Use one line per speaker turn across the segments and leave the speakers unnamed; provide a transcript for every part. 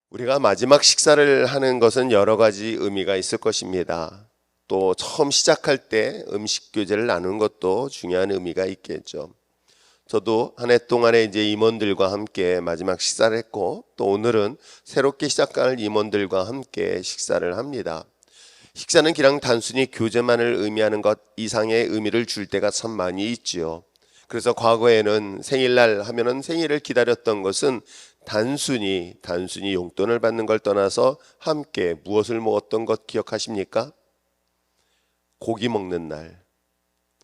우리가 마지막 식사를 하는 것은 여러 가지 의미가 있을 것입니다. 또 처음 시작할 때 음식 교제를 나누는 것도 중요한 의미가 있겠죠. 저도 한 해 동안에 이제 임원들과 함께 마지막 식사를 했고, 또 오늘은 새롭게 시작할 임원들과 함께 식사를 합니다. 식사는 그냥 단순히 교제만을 의미하는 것 이상의 의미를 줄 때가 참 많이 있지요. 그래서 과거에는 생일날 하면은 생일을 기다렸던 것은 단순히 용돈을 받는 걸 떠나서 함께 무엇을 먹었던 것 기억하십니까? 고기 먹는 날,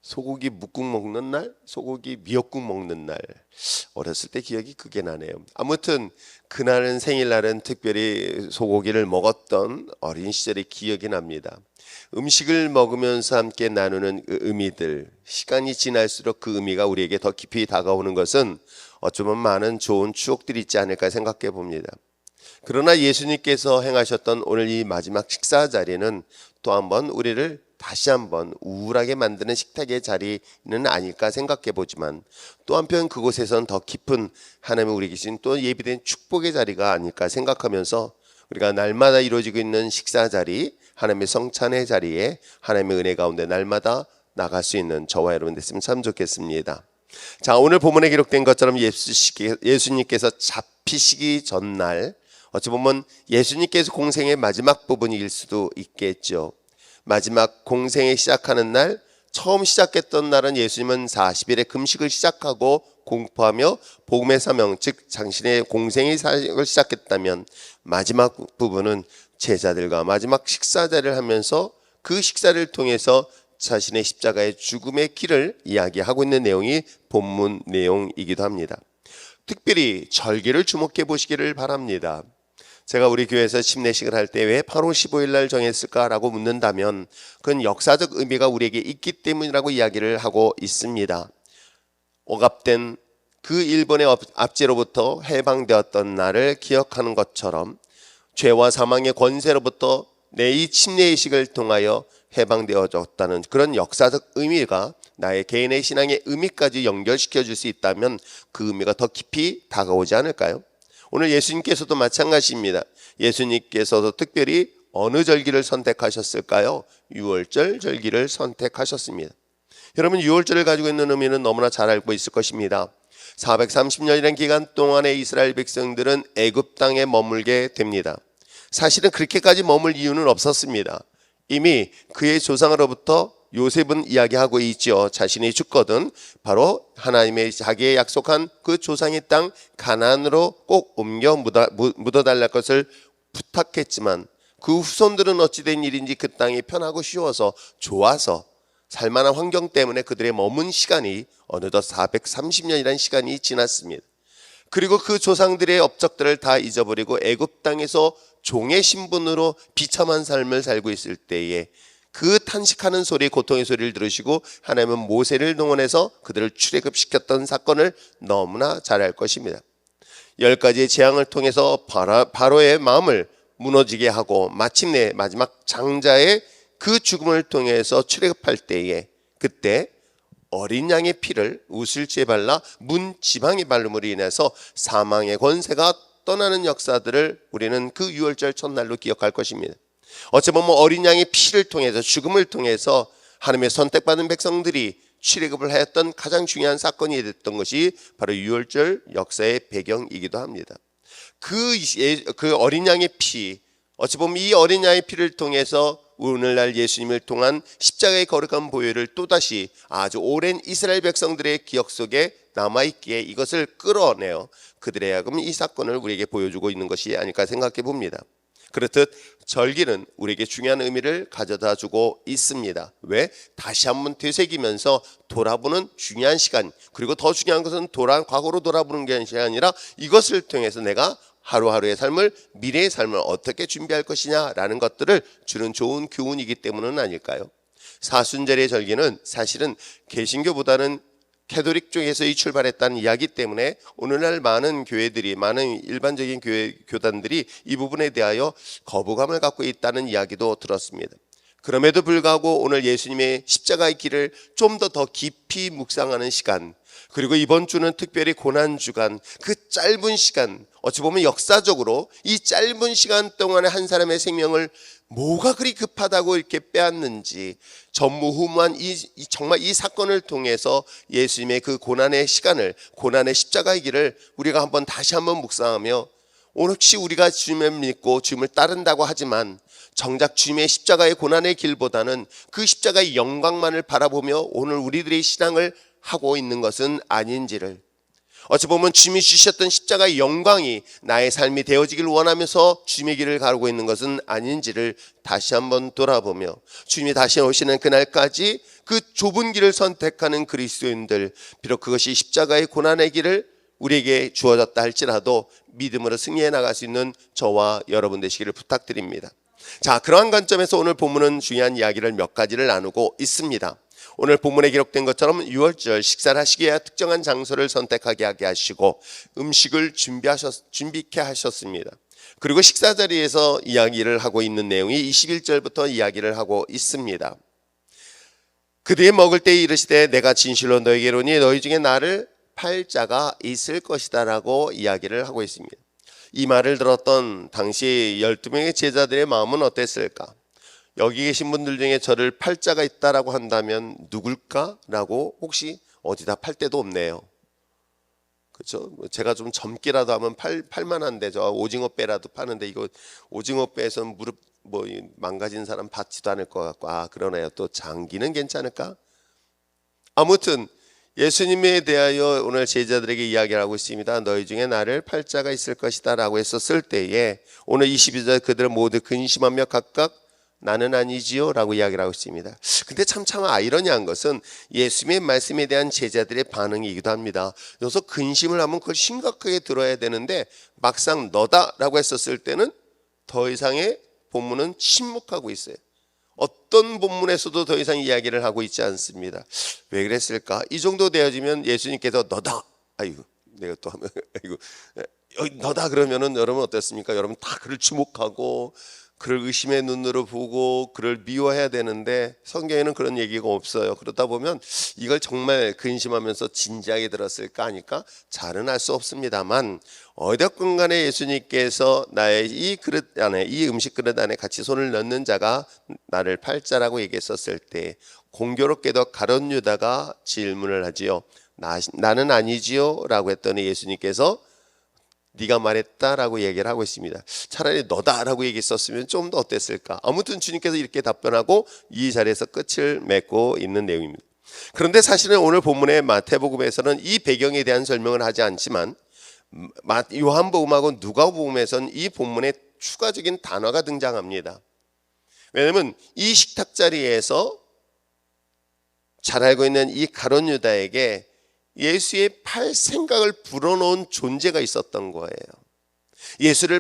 소고기 묵국 먹는 날, 소고기 미역국 먹는 날. 어렸을 때 기억이 크게 나네요. 아무튼 그날은 생일날은 특별히 소고기를 먹었던 어린 시절의 기억이 납니다. 음식을 먹으면서 함께 나누는 그 의미들, 시간이 지날수록 그 의미가 우리에게 더 깊이 다가오는 것은 어쩌면 많은 좋은 추억들이 있지 않을까 생각해 봅니다. 그러나 예수님께서 행하셨던 오늘 이 마지막 식사 자리는 또 한번 우리를 다시 한번 우울하게 만드는 식탁의 자리는 아닐까 생각해 보지만, 또 한편 그곳에선 더 깊은 하나님의 우리 계신 또 예비된 축복의 자리가 아닐까 생각하면서, 우리가 날마다 이루어지고 있는 식사 자리, 하나님의 성찬의 자리에 하나님의 은혜 가운데 날마다 나갈 수 있는 저와 여러분 됐으면 참 좋겠습니다. 자, 오늘 본문에 기록된 것처럼 예수님께서 잡히시기 전날, 어찌 보면 예수님께서 공생의 마지막 부분일 수도 있겠죠. 마지막 공생에 시작하는 날, 처음 시작했던 날은 예수님은 40일의 금식을 시작하고 공포하며 복음의 사명, 즉 당신의 공생의 사역을 시작했다면, 마지막 부분은 제자들과 마지막 식사자를 하면서 그 식사를 통해서 자신의 십자가의 죽음의 길을 이야기하고 있는 내용이 본문 내용이기도 합니다. 특별히 절기를 주목해 보시기를 바랍니다. 제가 우리 교회에서 침례식을 할 때 왜 8월 15일 날 정했을까라고 묻는다면, 그건 역사적 의미가 우리에게 있기 때문이라고 이야기를 하고 있습니다. 억압된 그 일본의 압제로부터 해방되었던 날을 기억하는 것처럼, 죄와 사망의 권세로부터 내 이 침례의식을 통하여 해방되어졌다는 그런 역사적 의미가 나의 개인의 신앙의 의미까지 연결시켜 줄 수 있다면 그 의미가 더 깊이 다가오지 않을까요? 오늘 예수님께서도 마찬가지입니다. 예수님께서도 특별히 어느 절기를 선택하셨을까요? 유월절 절기를 선택하셨습니다. 여러분, 유월절을 가지고 있는 의미는 너무나 잘 알고 있을 것입니다. 430년이라는 기간 동안에 이스라엘 백성들은 애굽 땅에 머물게 됩니다. 사실은 그렇게까지 머물 이유는 없었습니다. 이미 그의 조상으로부터 요셉은 이야기하고 있죠. 자신이 죽거든 바로 하나님의 자기의 약속한 그 조상의 땅 가나안으로 꼭 옮겨 묻어달랄 것을 부탁했지만, 그 후손들은 어찌된 일인지 그 땅이 편하고 쉬워서 좋아서 살만한 환경 때문에 그들의 머문 시간이 어느덧 430년이라는 시간이 지났습니다. 그리고 그 조상들의 업적들을 다 잊어버리고 애굽 땅에서 종의 신분으로 비참한 삶을 살고 있을 때에 그 탄식하는 소리, 고통의 소리를 들으시고 하나님은 모세를 동원해서 그들을 출애굽시켰던 사건을 너무나 잘 알 것입니다. 10가지의 재앙을 통해서 바로의 마음을 무너지게 하고 마침내 마지막 장자의 그 죽음을 통해서 출애굽할 때에, 그때 어린 양의 피를 우슬지에 발라 문 지방의 발림으로 인해서 사망의 권세가 떠나는 역사들을 우리는 그 유월절 첫날로 기억할 것입니다. 어쩌면 어린 양의 피를 통해서, 죽음을 통해서 하나님의 선택받은 백성들이 출애굽을 하였던 가장 중요한 사건이 됐던 것이 바로 유월절 역사의 배경이기도 합니다. 그 어린 양의 피, 어찌 보면 이 어린 양의 피를 통해서 오늘날 예수님을 통한 십자가의 거룩한 보혈을 또다시 아주 오랜 이스라엘 백성들의 기억 속에 남아있기에 이것을 끌어내어 그들의 하여금 이 사건을 우리에게 보여주고 있는 것이 아닐까 생각해 봅니다. 그렇듯 절기는 우리에게 중요한 의미를 가져다 주고 있습니다. 왜? 다시 한번 되새기면서 돌아보는 중요한 시간, 그리고 더 중요한 것은 과거로 돌아보는 게 아니라 이것을 통해서 내가 하루하루의 삶을, 미래의 삶을 어떻게 준비할 것이냐라는 것들을 주는 좋은 교훈이기 때문은 아닐까요? 사순절의 절기는 사실은 개신교보다는 캐톨릭 쪽에서 출발했다는 이야기 때문에 오늘날 많은 교회들이, 많은 일반적인 교단들이 이 부분에 대하여 거부감을 갖고 있다는 이야기도 들었습니다. 그럼에도 불구하고 오늘 예수님의 십자가의 길을 좀 더 깊이 묵상하는 시간, 그리고 이번 주는 특별히 고난주간, 그 짧은 시간, 어찌 보면 역사적으로 이 짧은 시간 동안에 한 사람의 생명을 뭐가 그리 급하다고 이렇게 빼앗는지, 전무후무한 정말 이 사건을 통해서 예수님의 그 고난의 시간을, 고난의 십자가의 길을 우리가 다시 한번 묵상하며, 혹시 우리가 주님을 믿고 주님을 따른다고 하지만 정작 주님의 십자가의 고난의 길보다는 그 십자가의 영광만을 바라보며 오늘 우리들의 신앙을 하고 있는 것은 아닌지를, 어찌 보면 주님이 주셨던 십자가의 영광이 나의 삶이 되어지길 원하면서 주님의 길을 가고 있는 것은 아닌지를 다시 한번 돌아보며, 주님이 다시 오시는 그날까지 그 좁은 길을 선택하는 그리스도인들, 비록 그것이 십자가의 고난의 길을 우리에게 주어졌다 할지라도 믿음으로 승리해 나갈 수 있는 저와 여러분 되시기를 부탁드립니다. 자, 그러한 관점에서 오늘 본문은 중요한 이야기를 몇 가지를 나누고 있습니다. 오늘 본문에 기록된 것처럼 유월절 식사를 하시기 위해 특정한 장소를 선택하게 하게 하시고 음식을 준비케 하셨습니다. 그리고 식사 자리에서 이야기를 하고 있는 내용이 21절부터 이야기를 하고 있습니다. 그들이 먹을 때에 이르시되 내가 진실로 너에게 이르노니 너희 중에 나를 팔 자가 있을 것이다 라고 이야기를 하고 있습니다. 이 말을 들었던 당시 12명의 제자들의 마음은 어땠을까? 여기 계신 분들 중에 저를 팔 자가 있다라고 한다면 누굴까? 라고, 혹시 어디다 팔 데도 없네요. 그렇죠? 제가 좀 젊기라도 하면 팔만한데, 저 오징어 빼라도 파는데 이거 오징어 빼에서는 무릎 망가진 사람 받지도 않을 것 같고, 그러네요. 또 장기는 괜찮을까? 아무튼 예수님에 대하여 오늘 제자들에게 이야기를 하고 있습니다. 너희 중에 나를 팔 자가 있을 것이다 라고 했었을 때에 오늘 22절 그들은 모두 근심하며 각각 나는 아니지요 라고 이야기를 하고 있습니다. 근데 참 아이러니한 것은 예수님의 말씀에 대한 제자들의 반응이기도 합니다. 여기서 근심을 하면 그걸 심각하게 들어야 되는데 막상 너다 라고 했었을 때는 더 이상의 본문은 침묵하고 있어요. 어떤 본문에서도 더 이상 이야기를 하고 있지 않습니다. 왜 그랬을까? 이 정도 되어지면 예수님께서 너다, 내가 또 하면 너다 그러면은 여러분 어떻습니까? 여러분 다 그를 주목하고 그를 의심의 눈으로 보고 그를 미워해야 되는데 성경에는 그런 얘기가 없어요. 그러다 보면 이걸 정말 근심하면서 진지하게 들었을까 하니까 잘은 알 수 없습니다만, 어디든 간에 예수님께서 나의 이 그릇 안에, 이 음식 그릇 안에 같이 손을 넣는 자가 나를 팔 자라고 얘기했었을 때 공교롭게도 가룟 유다가 질문을 하지요. 나는 아니지요 라고 했더니 예수님께서 네가 말했다라고 얘기를 하고 있습니다. 차라리 너다라고 얘기했었으면 좀 더 어땠을까? 아무튼 주님께서 이렇게 답변하고 이 자리에서 끝을 맺고 있는 내용입니다. 그런데 사실은 오늘 본문의 마태복음에서는 이 배경에 대한 설명을 하지 않지만 요한복음하고 누가복음에서는 이 본문에 추가적인 단어가 등장합니다. 왜냐하면 이 식탁 자리에서 잘 알고 있는 이 가룟 유다에게 예수의 팔 생각을 불어넣은 존재가 있었던 거예요. 예수를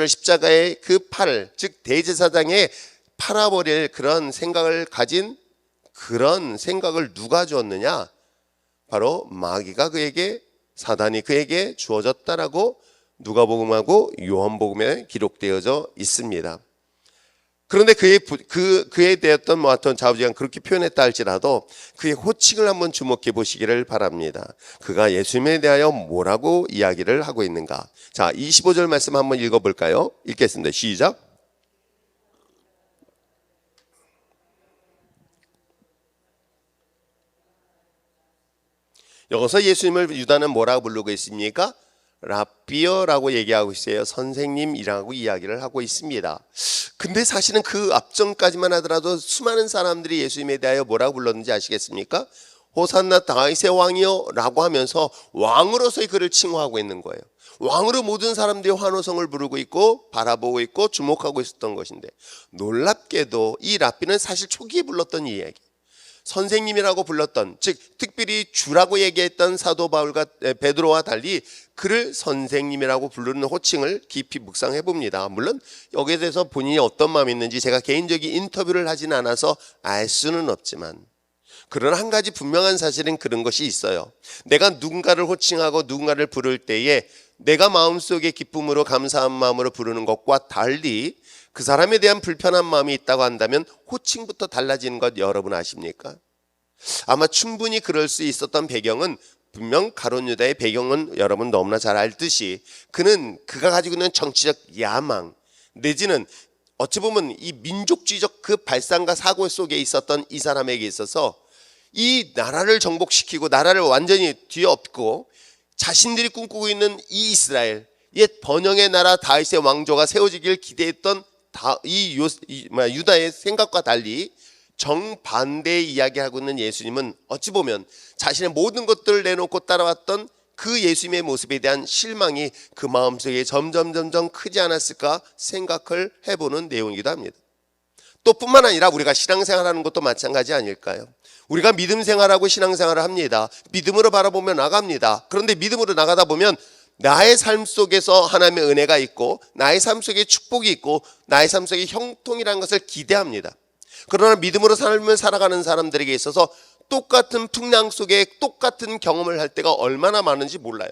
십자가의 그 팔, 즉 대제사장에 팔아버릴 그런 생각을 가진, 그런 생각을 누가 주었느냐? 바로 마귀가 사단이 그에게 주어졌다라고 누가복음하고 요한복음에 기록되어져 있습니다. 그런데 그에 대했던 어떤 좌우지간 그렇게 표현했다 할지라도 그의 호칭을 한번 주목해 보시기를 바랍니다. 그가 예수님에 대하여 뭐라고 이야기를 하고 있는가? 자, 25절 말씀 한번 읽어볼까요? 읽겠습니다. 시작. 여기서 예수님을 유다는 뭐라고 부르고 있습니까? 라비어라고 얘기하고 있어요. 선생님이라고 이야기를 하고 있습니다. 근데 사실은 그 앞전까지만 하더라도 수많은 사람들이 예수님에 대하여 뭐라고 불렀는지 아시겠습니까? 호산나 다윗의 왕이여 라고 하면서 왕으로서의 그를 칭호하고 있는 거예요. 왕으로 모든 사람들이 환호성을 부르고 있고 바라보고 있고 주목하고 있었던 것인데, 놀랍게도 이 랍비는 사실 초기에 불렀던 이야기, 선생님이라고 불렀던, 즉 특별히 주라고 얘기했던 사도 바울과 베드로와 달리 그를 선생님이라고 부르는 호칭을 깊이 묵상해 봅니다. 물론 여기에 대해서 본인이 어떤 마음이 있는지 제가 개인적인 인터뷰를 하진 않아서 알 수는 없지만, 그러나 한 가지 분명한 사실은 그런 것이 있어요. 내가 누군가를 호칭하고 누군가를 부를 때에 내가 마음속에 기쁨으로 감사한 마음으로 부르는 것과 달리 그 사람에 대한 불편한 마음이 있다고 한다면 호칭부터 달라지는 것 여러분 아십니까? 아마 충분히 그럴 수 있었던 배경은 분명 가룟 유다의 배경은 여러분 너무나 잘 알듯이 그가 가지고 있는 정치적 야망 내지는 어찌 보면 이 민족주의적 그 발상과 사고 속에 있었던 이 사람에게 있어서 이 나라를 정복시키고 나라를 완전히 뒤엎고 자신들이 꿈꾸고 있는 이 이스라엘 옛 번영의 나라 다윗의 왕조가 세워지길 기대했던 유다의 생각과 달리 정반대의 이야기하고 있는 예수님은 어찌 보면 자신의 모든 것들을 내놓고 따라왔던 그 예수님의 모습에 대한 실망이 그 마음속에 점점 크지 않았을까 생각을 해보는 내용이기도 합니다. 또 뿐만 아니라 우리가 신앙생활하는 것도 마찬가지 아닐까요? 우리가 믿음 생활하고 신앙생활을 합니다. 믿음으로 바라보며 나갑니다. 그런데 믿음으로 나가다 보면 나의 삶 속에서 하나님의 은혜가 있고 나의 삶 속에 축복이 있고 나의 삶 속에 형통이라는 것을 기대합니다. 그러나 믿음으로 삶을 살아가는 사람들에게 있어서 똑같은 풍랑 속에 똑같은 경험을 할 때가 얼마나 많은지 몰라요.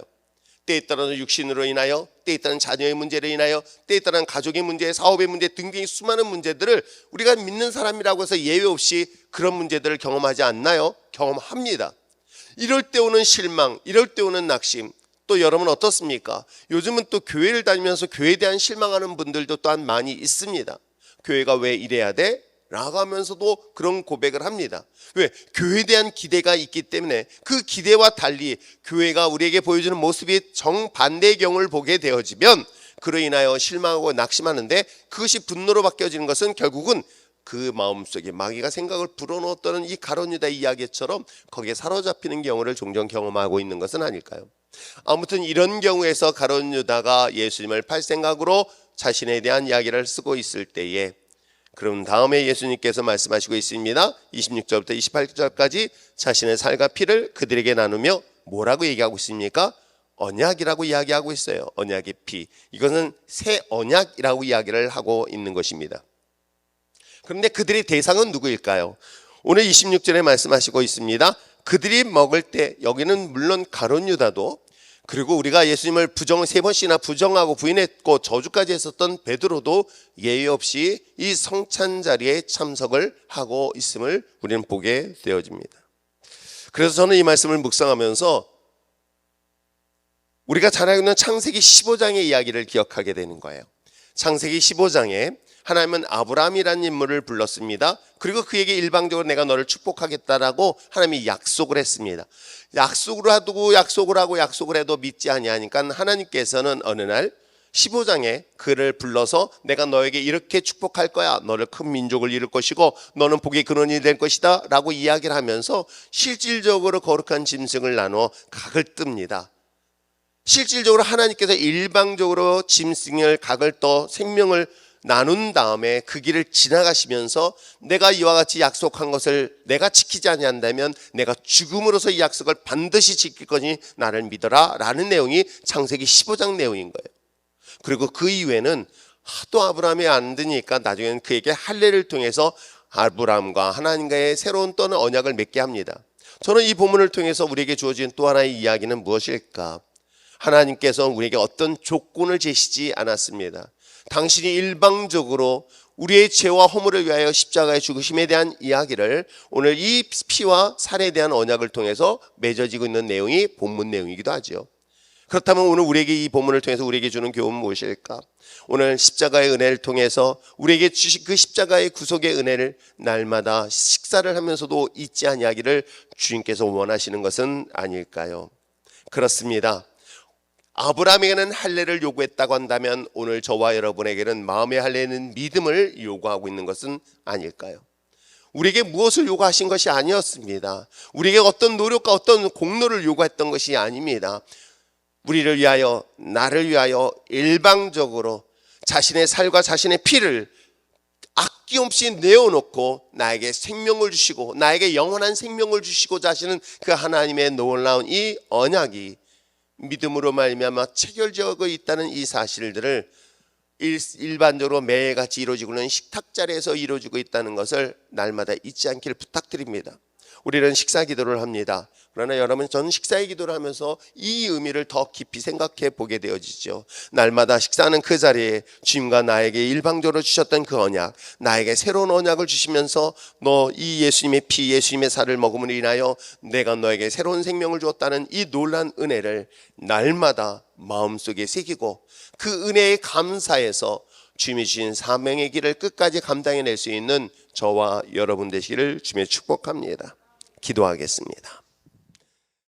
때에 따라서 육신으로 인하여, 때에 따른 자녀의 문제로 인하여, 때에 따른 가족의 문제, 사업의 문제 등등의 수많은 문제들을 우리가 믿는 사람이라고 해서 예외 없이 그런 문제들을 경험하지 않나요? 경험합니다. 이럴 때 오는 실망, 이럴 때 오는 낙심. 또 여러분 어떻습니까? 요즘은 또 교회를 다니면서 교회에 대한 실망하는 분들도 또한 많이 있습니다. 교회가 왜 이래야 돼? 라고 하면서도 그런 고백을 합니다. 왜? 교회에 대한 기대가 있기 때문에 그 기대와 달리 교회가 우리에게 보여주는 모습이 정반대의 경우를 보게 되어지면 그로 인하여 실망하고 낙심하는데 그것이 분노로 바뀌어지는 것은 결국은 그 마음속에 마귀가 생각을 불어넣었다는 이 가룟 유다 이야기처럼 거기에 사로잡히는 경우를 종종 경험하고 있는 것은 아닐까요? 아무튼 이런 경우에서 가룟 유다가 예수님을 팔 생각으로 자신에 대한 이야기를 쓰고 있을 때에 그럼 다음에 예수님께서 말씀하시고 있습니다. 26절부터 28절까지 자신의 살과 피를 그들에게 나누며 뭐라고 얘기하고 있습니까? 언약이라고 이야기하고 있어요. 언약의 피. 이것은 새 언약이라고 이야기를 하고 있는 것입니다. 그런데 그들의 대상은 누구일까요? 오늘 26절에 말씀하시고 있습니다. 그들이 먹을 때 여기는 물론 가룟 유다도 그리고 우리가 예수님을 3번씩이나 부정하고 부인했고 저주까지 했었던 베드로도 예의 없이 이 성찬 자리에 참석을 하고 있음을 우리는 보게 되어집니다. 그래서 저는 이 말씀을 묵상하면서 우리가 잘 알고 있는 창세기 15장의 이야기를 기억하게 되는 거예요. 창세기 15장에 하나님은 아브라함이라는 인물을 불렀습니다. 그리고 그에게 일방적으로 내가 너를 축복하겠다라고 하나님이 약속을 했습니다. 약속을 하고 해도 믿지 아니하니까 하나님께서는 어느 날 15장에 그를 불러서 내가 너에게 이렇게 축복할 거야. 너를 큰 민족을 이룰 것이고 너는 복의 근원이 될 것이다 라고 이야기를 하면서 실질적으로 거룩한 짐승을 나누어 각을 뜹니다. 실질적으로 하나님께서 일방적으로 짐승을 각을 떠 생명을 나눈 다음에 그 길을 지나가시면서 내가 이와 같이 약속한 것을 내가 지키지 아니한다면 내가 죽음으로써 이 약속을 반드시 지킬 거니 나를 믿어라 라는 내용이 창세기 15장 내용인 거예요. 그리고 그 이후에는 하도 아브라함이 안 되니까 나중에는 그에게 할례를 통해서 아브라함과 하나님과의 새로운 또 언약을 맺게 합니다. 저는 이 본문을 통해서 우리에게 주어진 또 하나의 이야기는 무엇일까? 하나님께서 우리에게 어떤 조건을 제시지 않았습니다. 당신이 일방적으로 우리의 죄와 허물을 위하여 십자가에 죽으심에 대한 이야기를 오늘 이 피와 살에 대한 언약을 통해서 맺어지고 있는 내용이 본문 내용이기도 하죠. 그렇다면 오늘 우리에게 이 본문을 통해서 우리에게 주는 교훈은 무엇일까? 오늘 십자가의 은혜를 통해서 우리에게 주신 그 십자가의 구속의 은혜를 날마다 식사를 하면서도 잊지 아니하기를 주님께서 원하시는 것은 아닐까요? 그렇습니다. 아브라함에게는 할례를 요구했다고 한다면 오늘 저와 여러분에게는 마음의 할례는 믿음을 요구하고 있는 것은 아닐까요? 우리에게 무엇을 요구하신 것이 아니었습니다. 우리에게 어떤 노력과 어떤 공로를 요구했던 것이 아닙니다. 우리를 위하여, 나를 위하여 일방적으로 자신의 살과 자신의 피를 아낌없이 내어놓고 나에게 생명을 주시고 나에게 영원한 생명을 주시고자 하시는 그 하나님의 놀라운 이 언약이 믿음으로 말미암아 체결되어 있다는 이 사실들을 일반적으로 매일같이 이루어지고 있는 식탁 자리에서 이루어지고 있다는 것을 날마다 잊지 않기를 부탁드립니다. 우리는 식사 기도를 합니다. 그러나 여러분, 저는 식사의 기도를 하면서 이 의미를 더 깊이 생각해 보게 되어지죠. 날마다 식사하는 그 자리에 주님과 나에게 일방적으로 주셨던 그 언약, 나에게 새로운 언약을 주시면서 너 이 예수님의 피, 예수님의 살을 먹음으로 인하여 내가 너에게 새로운 생명을 주었다는 이 놀란 은혜를 날마다 마음속에 새기고 그 은혜에 감사해서 주님이 주신 사명의 길을 끝까지 감당해낼 수 있는 저와 여러분 되시기를 주님의 축복합니다. 기도하겠습니다.